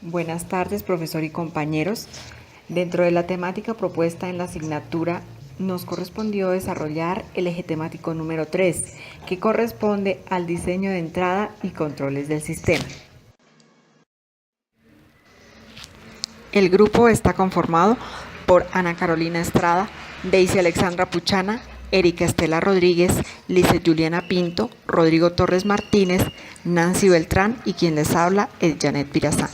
Buenas tardes, profesor y compañeros. Dentro de la temática propuesta en la asignatura, nos correspondió desarrollar el eje temático número 3, que corresponde al diseño de entrada y controles del sistema. El grupo está conformado por Ana Carolina Estrada, Daisy Alexandra Puchana, Erika Estela Rodríguez, Lice Juliana Pinto, Rodrigo Torres Martínez, Nancy Beltrán y quien les habla es Janet Pirazán.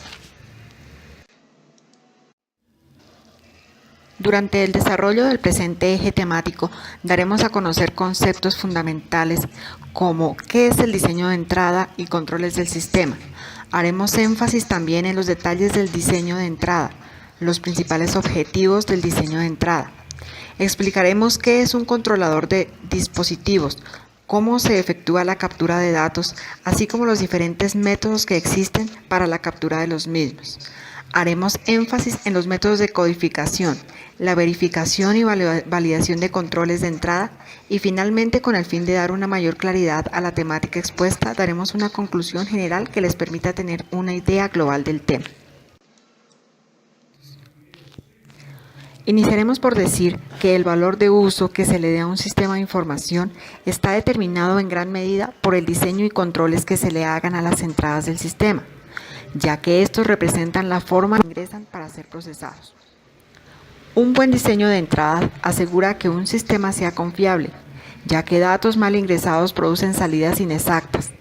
Durante el desarrollo del presente eje temático, daremos a conocer conceptos fundamentales como qué es el diseño de entrada y controles del sistema. Haremos énfasis también en los detalles del diseño de entrada, los principales objetivos del diseño de entrada. Explicaremos qué es un controlador de dispositivos, cómo se efectúa la captura de datos, así como los diferentes métodos que existen para la captura de los mismos. Haremos énfasis en los métodos de codificación, la verificación y validación de controles de entrada y finalmente, con el fin de dar una mayor claridad a la temática expuesta, daremos una conclusión general que les permita tener una idea global del tema. Iniciaremos por decir que el valor de uso que se le dé a un sistema de información está determinado en gran medida por el diseño y controles que se le hagan a las entradas del sistema, ya que estos representan la forma en que ingresan para ser procesados. Un buen diseño de entrada asegura que un sistema sea confiable, ya que datos mal ingresados producen salidas inexactas.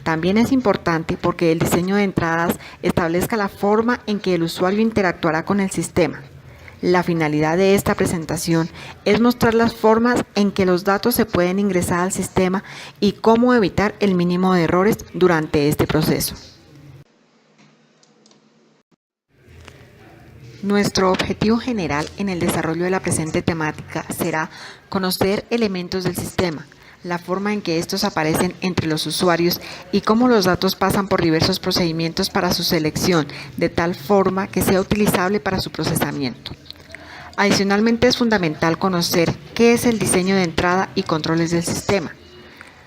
También es importante porque el diseño de entradas establezca la forma en que el usuario interactuará con el sistema. La finalidad de esta presentación es mostrar las formas en que los datos se pueden ingresar al sistema y cómo evitar el mínimo de errores durante este proceso. Nuestro objetivo general en el desarrollo de la presente temática será conocer elementos del sistema, la forma en que estos aparecen entre los usuarios y cómo los datos pasan por diversos procedimientos para su selección, de tal forma que sea utilizable para su procesamiento. Adicionalmente, es fundamental conocer qué es el diseño de entrada y controles del sistema,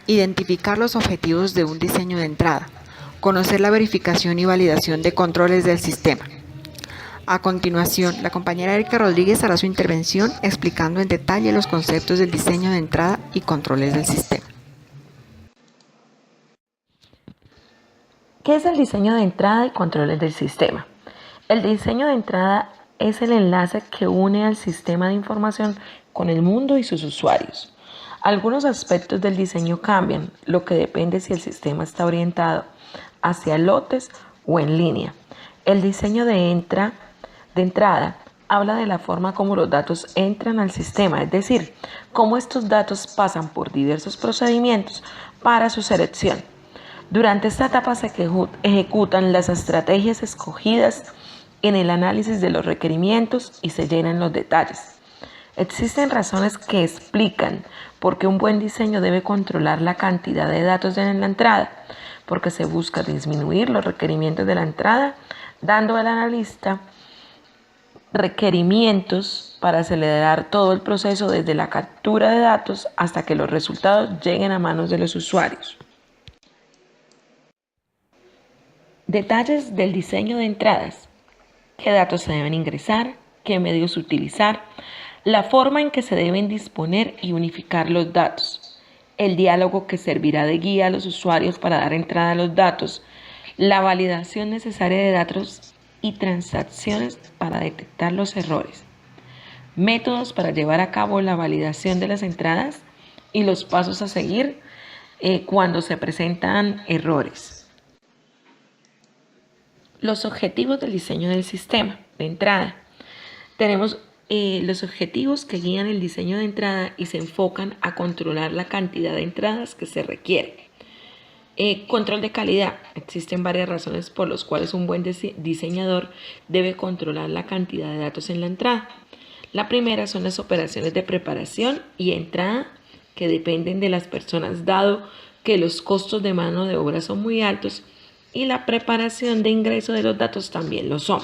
identificar los objetivos de un diseño de entrada, conocer la verificación y validación de controles del sistema. A continuación, la compañera Erika Rodríguez hará su intervención explicando en detalle los conceptos del diseño de entrada y controles del sistema. ¿Qué es el diseño de entrada y controles del sistema? El diseño de entrada es el enlace que une al sistema de información con el mundo y sus usuarios. Algunos aspectos del diseño cambian, lo que depende si el sistema está orientado hacia lotes o en línea. El diseño de entrada habla de la forma como los datos entran al sistema, es decir, cómo estos datos pasan por diversos procedimientos para su selección. Durante esta etapa se ejecutan las estrategias escogidas en el análisis de los requerimientos y se llenan los detalles. Existen razones que explican por qué un buen diseño debe controlar la cantidad de datos en la entrada, porque se busca disminuir los requerimientos de la entrada, dando al analista requerimientos para acelerar todo el proceso desde la captura de datos hasta que los resultados lleguen a manos de los usuarios. Detalles del diseño de entradas: qué datos se deben ingresar, qué medios utilizar, la forma en que se deben disponer y unificar los datos, el diálogo que servirá de guía a los usuarios para dar entrada a los datos, la validación necesaria de datos y transacciones para detectar los errores, métodos para llevar a cabo la validación de las entradas y los pasos a seguir cuando se presentan errores. Los objetivos del diseño del sistema de entrada. Tenemos los objetivos que guían el diseño de entrada y se enfocan a controlar la cantidad de entradas que se requiere. Control de calidad. Existen varias razones por las cuales un buen diseñador debe controlar la cantidad de datos en la entrada. La primera son las operaciones de preparación y entrada que dependen de las personas, dado que los costos de mano de obra son muy altos y la preparación de ingreso de los datos también lo son.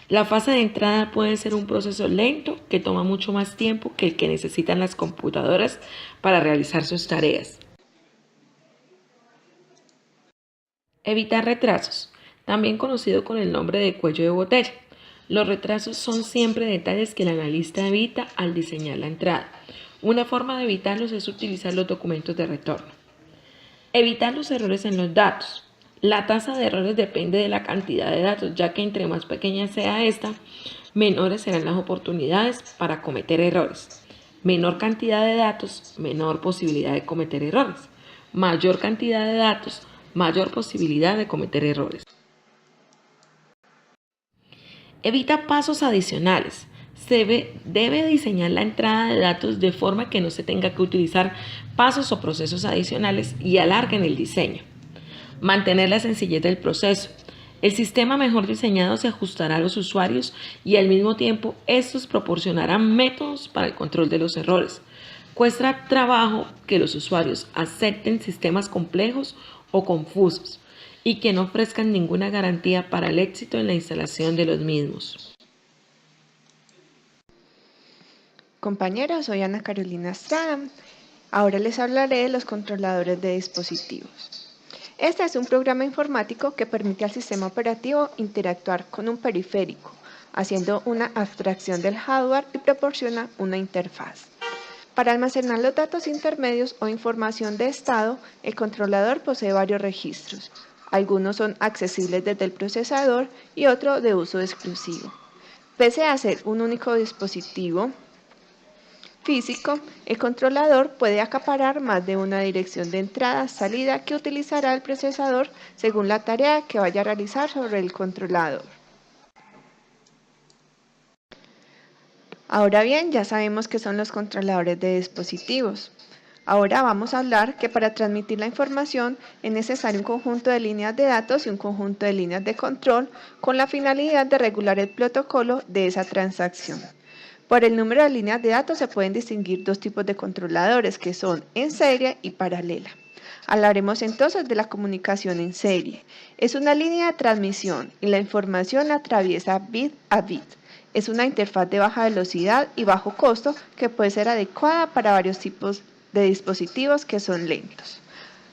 La fase de entrada puede ser un proceso lento que toma mucho más tiempo que el que necesitan las computadoras para realizar sus tareas. Evitar retrasos. también conocido con el nombre de cuello de botella. Los retrasos son siempre detalles que el analista evita al diseñar la entrada. Una forma de evitarlos es utilizar los documentos de retorno. Evitar los errores en los datos. La tasa de errores depende de la cantidad de datos, ya que entre más pequeña sea esta, menores serán las oportunidades para cometer errores. Menor cantidad de datos, menor posibilidad de cometer errores. Mayor cantidad de datos, mayor posibilidad de cometer errores. Evita pasos adicionales. Se debe diseñar la entrada de datos de forma que no se tenga que utilizar pasos o procesos adicionales y alarguen el diseño. Mantener la sencillez del proceso. El sistema mejor diseñado se ajustará a los usuarios y al mismo tiempo estos proporcionarán métodos para el control de los errores. Cuesta trabajo que los usuarios acepten sistemas complejos o confusos y que no ofrezcan ninguna garantía para el éxito en la instalación de los mismos. Compañeros, soy Ana Carolina Estrada. Ahora les hablaré de los controladores de dispositivos. Este es un programa informático que permite al sistema operativo interactuar con un periférico, haciendo una abstracción del hardware y proporciona una interfaz. Para almacenar los datos intermedios o información de estado, el controlador posee varios registros. Algunos son accesibles desde el procesador y otros de uso exclusivo. Pese a ser un único dispositivo físico, el controlador puede acaparar más de una dirección de entrada-salida que utilizará el procesador según la tarea que vaya a realizar sobre el controlador. Ahora bien, ya sabemos qué son los controladores de dispositivos. Ahora vamos a hablar que para transmitir la información es necesario un conjunto de líneas de datos y un conjunto de líneas de control con la finalidad de regular el protocolo de esa transacción. Por el número de líneas de datos se pueden distinguir dos tipos de controladores que son en serie y paralela. Hablaremos entonces de la comunicación en serie. Es una línea de transmisión y la información la atraviesa bit a bit. Es una interfaz de baja velocidad y bajo costo que puede ser adecuada para varios tipos de dispositivos que son lentos.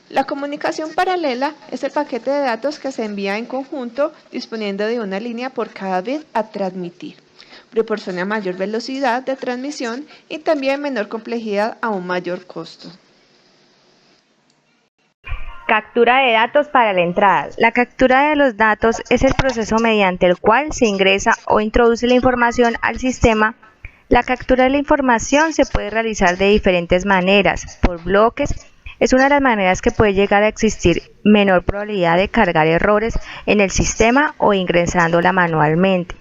La comunicación paralela es el paquete de datos que se envía en conjunto disponiendo de una línea por cada bit a transmitir. Proporciona mayor velocidad de transmisión y también menor complejidad a un mayor costo. Captura de datos para la entrada. La captura de los datos es el proceso mediante el cual se ingresa o introduce la información al sistema. La captura de la información se puede realizar de diferentes maneras, por bloques. Es una de las maneras que puede llegar a existir menor probabilidad de cargar errores en el sistema o ingresándola manualmente,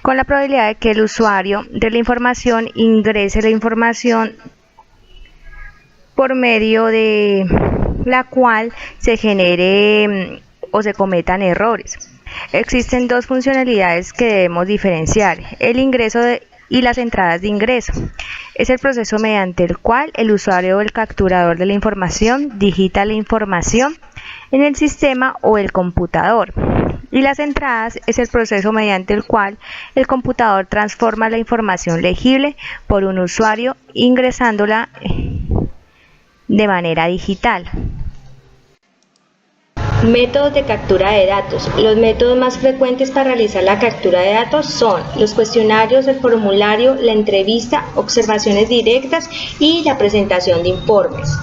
con la probabilidad de que el usuario de la información ingrese la información por medio de la cual se genere o se cometan errores. Existen dos funcionalidades que debemos diferenciar: el ingreso y las entradas de ingreso. Es el proceso mediante el cual el usuario o el capturador de la información digita la información en el sistema o el computador. Y las entradas es el proceso mediante el cual el computador transforma la información legible por un usuario ingresándola de manera digital. Métodos de captura de datos. Los métodos más frecuentes para realizar la captura de datos son los cuestionarios, el formulario, la entrevista, observaciones directas y la presentación de informes.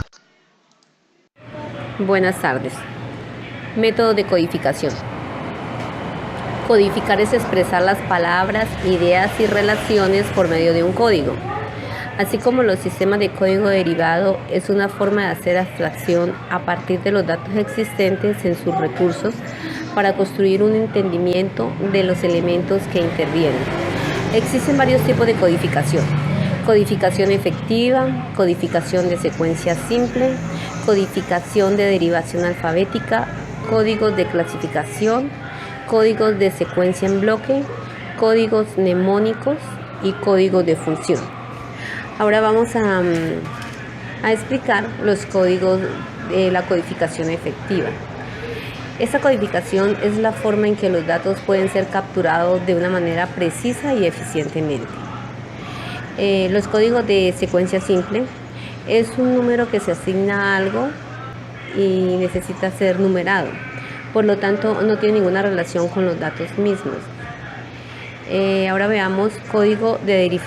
Buenas tardes. Método de codificación. Codificar es expresar las palabras, ideas y relaciones por medio de un código. Así como los sistemas de código derivado es una forma de hacer abstracción a partir de los datos existentes en sus recursos para construir un entendimiento de los elementos que intervienen. Existen varios tipos de codificación: codificación efectiva, codificación de secuencia simple, codificación de derivación alfabética, códigos de clasificación, códigos de secuencia en bloque, códigos mnemónicos y códigos de función. Ahora vamos a explicar los códigos de la codificación efectiva. Esta codificación es la forma en que los datos pueden ser capturados de una manera precisa y eficientemente. Los códigos de secuencia simple es un número que se asigna a algo y necesita ser numerado. por lo tanto no tiene ninguna relación con los datos mismos. Ahora veamos código de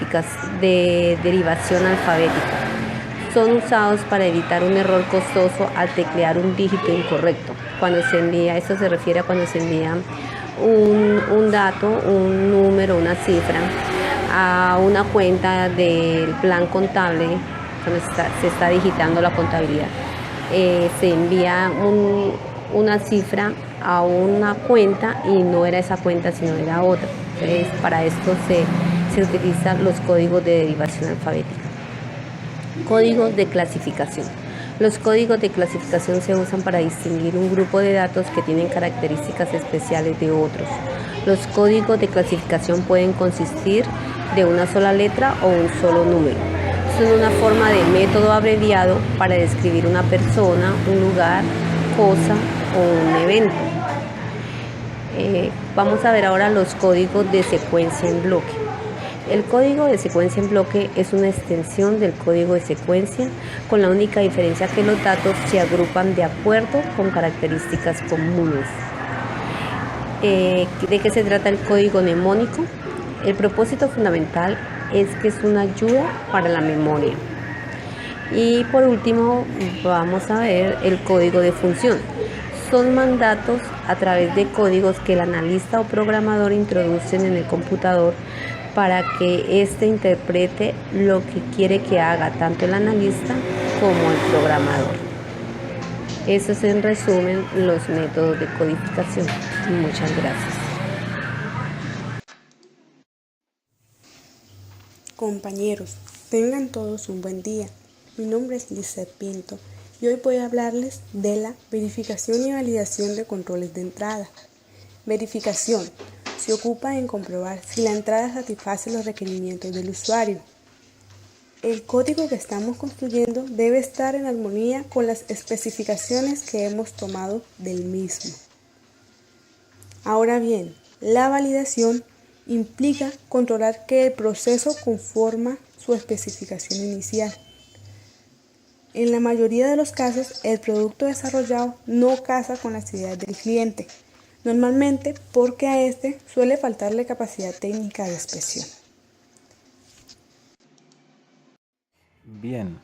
derivación alfabética. Son usados para evitar un error costoso al teclear un dígito incorrecto. Cuando se envía, esto se refiere a cuando se envía un dato, un número, una cifra a una cuenta del plan contable, cuando se está digitando la contabilidad. Se envía una cifra a una cuenta y no era esa cuenta sino era otra. Entonces, para esto se utilizan los códigos de derivación alfabética. Códigos de clasificación. Los códigos de clasificación se usan para distinguir un grupo de datos que tienen características especiales de otros. Los códigos de clasificación pueden consistir de una sola letra o un solo número. Son una forma de método abreviado para describir una persona, un lugar, cosa o un evento. Vamos a ver ahora los códigos de secuencia en bloque. El código de secuencia en bloque es una extensión del código de secuencia, con la única diferencia que los datos se agrupan de acuerdo con características comunes. ¿De qué se trata el código mnemónico? El propósito fundamental es que es una ayuda para la memoria. Y por último vamos a ver el código de función. Son mandatos a través de códigos que el analista o programador introducen en el computador para que éste interprete lo que quiere que haga tanto el analista como el programador. Esos en resumen los métodos de codificación. Muchas gracias. Compañeros, tengan todos un buen día. Mi nombre es Lizeth Pinto y hoy voy a hablarles de la verificación y validación de controles de entrada. Verificación. Se ocupa en comprobar si la entrada satisface los requerimientos del usuario. El código que estamos construyendo debe estar en armonía con las especificaciones que hemos tomado del mismo. Ahora bien, la validación implica controlar que el proceso conforma su especificación inicial. En la mayoría de los casos, el producto desarrollado no casa con las ideas del cliente, normalmente porque a este suele faltarle capacidad técnica de expresión. Bien,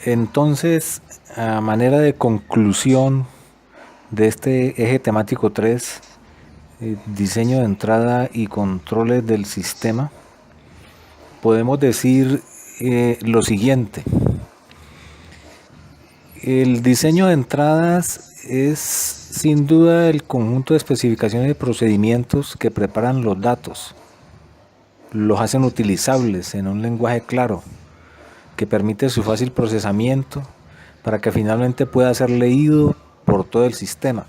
entonces, a manera de conclusión de este eje temático 3, diseño de entrada y controles del sistema, podemos decir lo siguiente. El diseño de entradas es sin duda el conjunto de especificaciones y procedimientos que preparan los datos, los hacen utilizables en un lenguaje claro, que permite su fácil procesamiento para que finalmente pueda ser leído por todo el sistema.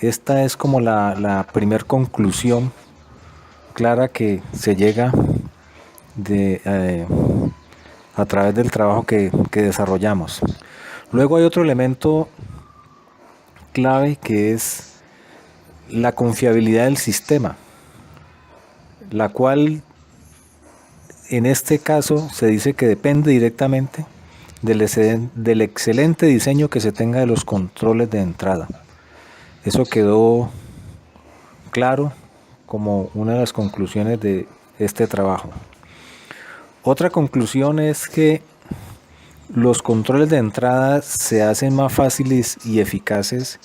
Esta es como la primer conclusión clara que se llega a través del trabajo que desarrollamos. Luego hay otro elemento clave que es la confiabilidad del sistema, la cual en este caso se dice que depende directamente del excelente diseño que se tenga de los controles de entrada. Eso quedó claro como una de las conclusiones de este trabajo. Otra conclusión es que los controles de entrada se hacen más fáciles y eficaces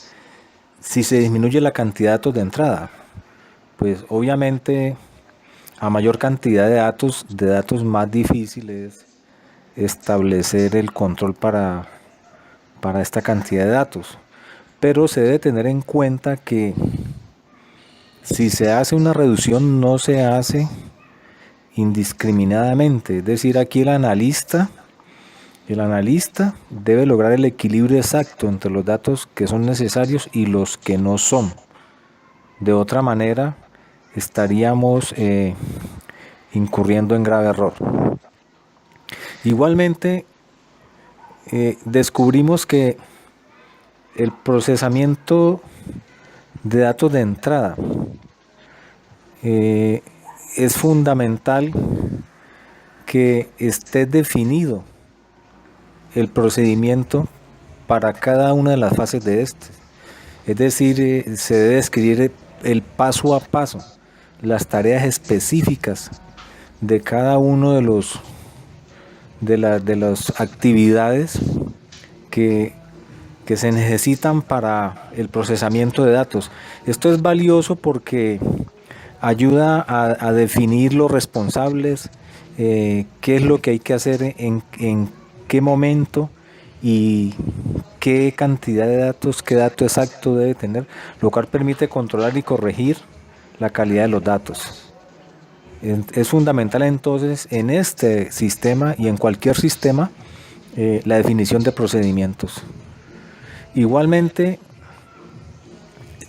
si se disminuye la cantidad de datos de entrada. Pues obviamente a mayor cantidad de datos más difícil es establecer el control para esta cantidad de datos. Pero se debe tener en cuenta que si se hace una reducción no se hace indiscriminadamente. Es decir, aquí el analista debe lograr el equilibrio exacto entre los datos que son necesarios y los que no son. De otra manera, estaríamos incurriendo en grave error. Igualmente, descubrimos que el procesamiento de datos de entrada es fundamental que esté definido el procedimiento para cada una de las fases de este. Es decir, se debe describir el paso a paso, las tareas específicas de cada uno de las actividades que se necesitan para el procesamiento de datos. Esto es valioso porque ayuda a definir los responsables, qué es lo que hay que hacer en qué momento y qué cantidad de datos, qué dato exacto debe tener, lo cual permite controlar y corregir la calidad de los datos. Es fundamental entonces en este sistema y en cualquier sistema la definición de procedimientos. Igualmente,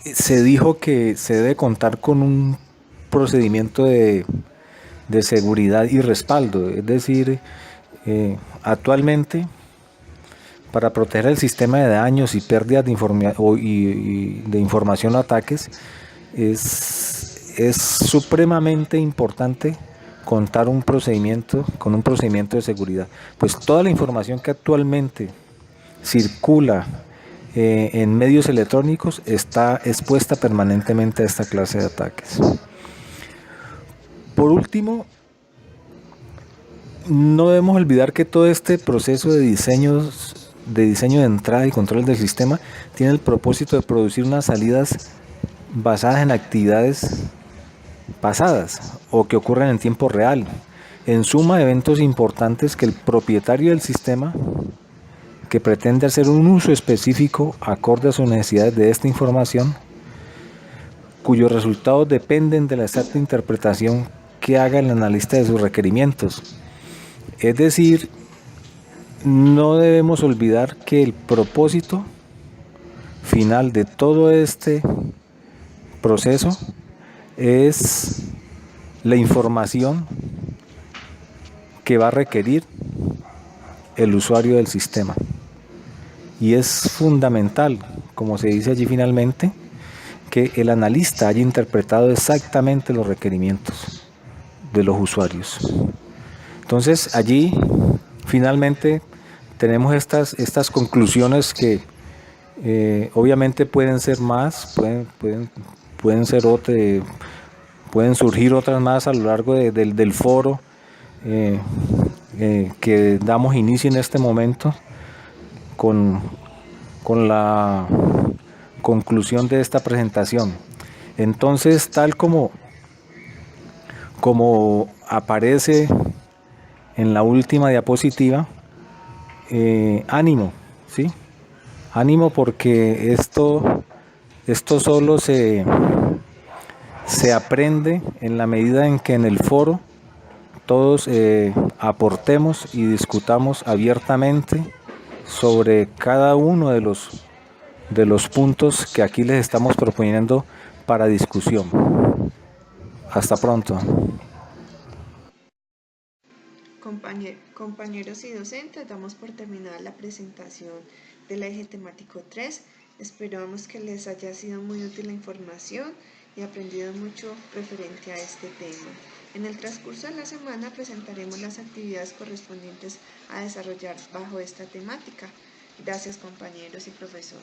se dijo que se debe contar con un procedimiento de seguridad y respaldo. Es decir, actualmente, para proteger el sistema de daños y pérdidas de información o ataques, es supremamente importante contar con un procedimiento de seguridad. Pues toda la información que actualmente circula en medios electrónicos está expuesta permanentemente a esta clase de ataques. Por último, no debemos olvidar que todo este proceso de diseño de entrada y control del sistema tiene el propósito de producir unas salidas basadas en actividades pasadas o que ocurren en tiempo real. En suma, eventos importantes que el propietario del sistema, que pretende hacer un uso específico acorde a sus necesidades de esta información, cuyos resultados dependen de la exacta interpretación que haga el analista de sus requerimientos. Es decir, no debemos olvidar que el propósito final de todo este proceso es la información que va a requerir el usuario del sistema. Y es fundamental, como se dice allí finalmente, que el analista haya interpretado exactamente los requerimientos de los usuarios. Entonces allí finalmente tenemos estas conclusiones que obviamente pueden ser más, pueden surgir otras más a lo largo del foro que damos inicio en este momento con la conclusión de esta presentación. Entonces, tal como aparece en la última diapositiva, ánimo, ¿sí? Ánimo, porque esto solo se aprende en la medida en que en el foro todos aportemos y discutamos abiertamente sobre cada uno de los puntos que aquí les estamos proponiendo para discusión. Hasta pronto. Compañeros y docentes, damos por terminada la presentación del eje temático 3. Esperamos que les haya sido muy útil la información y aprendido mucho referente a este tema. En el transcurso de la semana presentaremos las actividades correspondientes a desarrollar bajo esta temática. Gracias, compañeros y profesor.